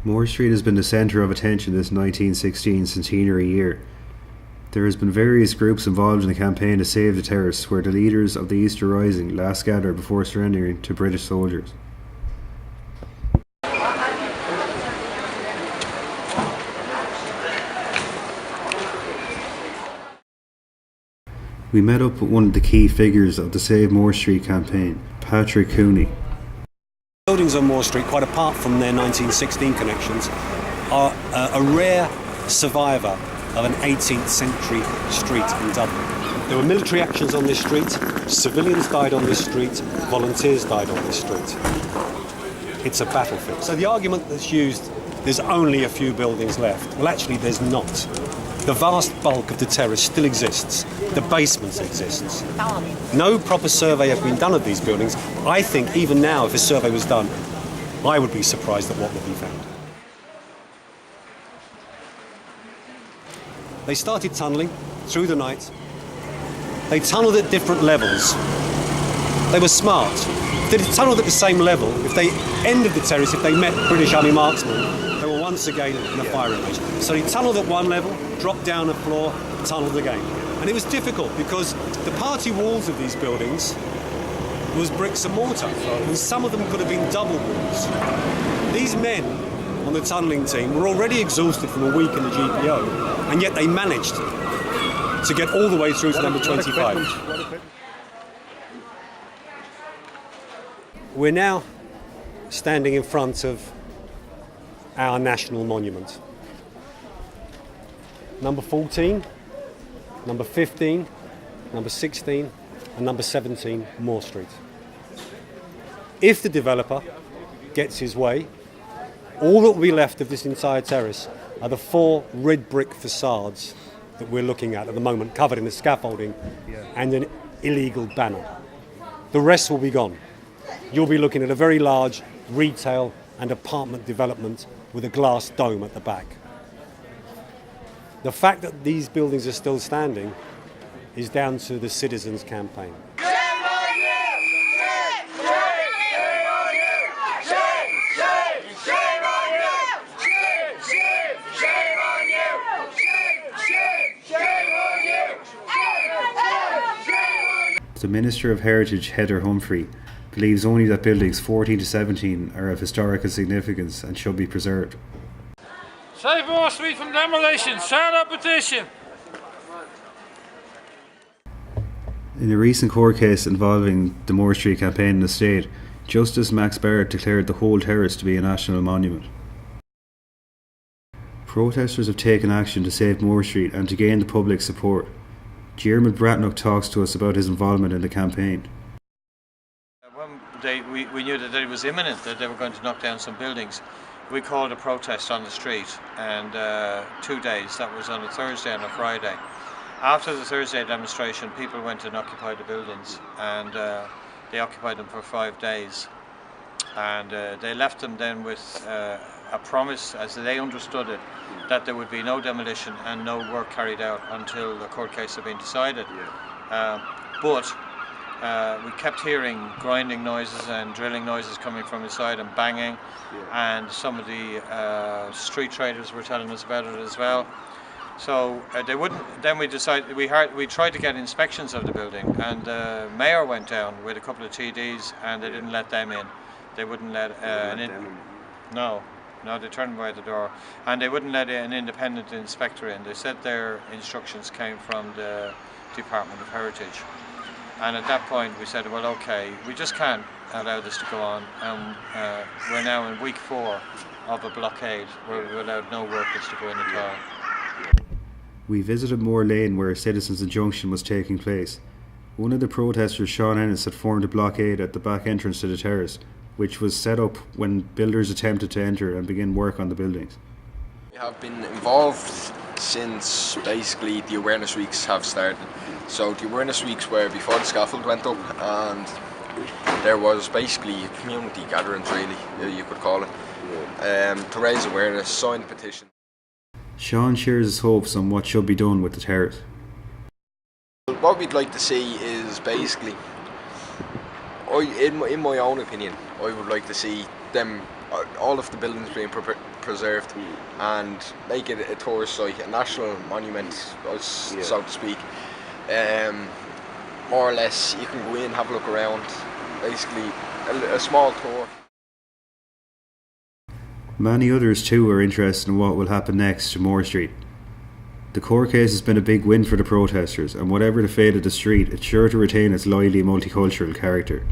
Moore Street has been the centre of attention this 1916 centenary year. There has been various groups involved in the campaign to save the terrace, where the leaders of the Easter Rising last gathered before surrendering to British soldiers. We met up with one of the key figures of the Save Moore Street campaign, Patrick Cooney. Buildings on Moore Street, quite apart from their 1916 connections, are a rare survivor of an 18th century street in Dublin. There were military actions on this street, civilians died on this street, volunteers died on this street. It's a battlefield. So the argument that's used, there's only a few buildings left. Well, actually, there's not. The vast bulk of the terrace still exists. The basement exists. No proper survey has been done of these buildings. I think even now, if a survey was done, I would be surprised at what would be found. They started tunnelling through the night. They tunnelled at different levels. They were smart. If they tunnelled at the same level, if they ended the terrace, if they met British Army marksmen, they were once again in a firing range. So they tunnelled at one level, dropped down a floor, tunnelled again. And it was difficult because the party walls of these buildings was bricks and mortar, and some of them could have been double walls. These men on the tunnelling team were already exhausted from a week in the GPO, and yet they managed to get all the way through to number 25. We're now standing in front of our national monument. Number 14, number 15, number 16 and number 17 Moore Street. If the developer gets his way, all that will be left of this entire terrace are the 4 red brick facades that we're looking at the moment, covered in the scaffolding and an illegal banner. The rest will be gone. You'll be looking at a very large retail and apartment development with a glass dome at the back. The fact that these buildings are still standing is down to the citizens' campaign. The Minister of Heritage, Heather Humphrey, believes only that buildings 14 to 17 are of historical significance and should be preserved. Save Moore Street from demolition. Sign a petition. In a recent court case involving the Moore Street campaign in the state, Justice Max Barrett declared the whole terrace to be a national monument. Protesters have taken action to save Moore Street and to gain the public's support. Jeremy Bratnock talks to us about his involvement in the campaign. When we knew that it was imminent, that they were going to knock down some buildings, we called a protest on the street, and 2 days, that was on a Thursday and a Friday. After the Thursday demonstration, people went and occupied the buildings, and they occupied them for 5 days. And they left them then with a promise, as they understood it, that there would be no demolition and no work carried out until the court case had been decided. But we kept hearing grinding noises and drilling noises coming from inside and banging, and some of the street traders were telling us about it as well. So they wouldn't. Then we decided we tried to get inspections of the building, and the mayor went down with a couple of TDs, and they didn't let them in. They wouldn't let No, they turned them by the door, and they wouldn't let an independent inspector in. They said their instructions came from the Department of Heritage. And at that point we said, well, okay, we just can't allow this to go on, and we're now in week 4 of a blockade where we allowed no workers to go in at all. We visited Moore Lane, where a citizens' injunction was taking place. One of the protesters, Sean Ennis, had formed a blockade at the back entrance to the terrace, which was set up when builders attempted to enter and begin work on the buildings. We have been involved since basically the awareness weeks have started. So the awareness weeks were before the scaffold went up, and there was basically community gatherings, really, you could call it, to raise awareness, sign the petition. Sean shares his hopes on what should be done with the terrace. What we'd like to see is basically, in my own opinion, I would like to see them, all of the buildings being preserved and make it a tourist site, a national monument, so to speak. More or less, you can go in, have a look around, basically a small tour. Many others too are interested in what will happen next to Moore Street. The court case has been a big win for the protesters, and whatever the fate of the street, it's sure to retain its lively multicultural character.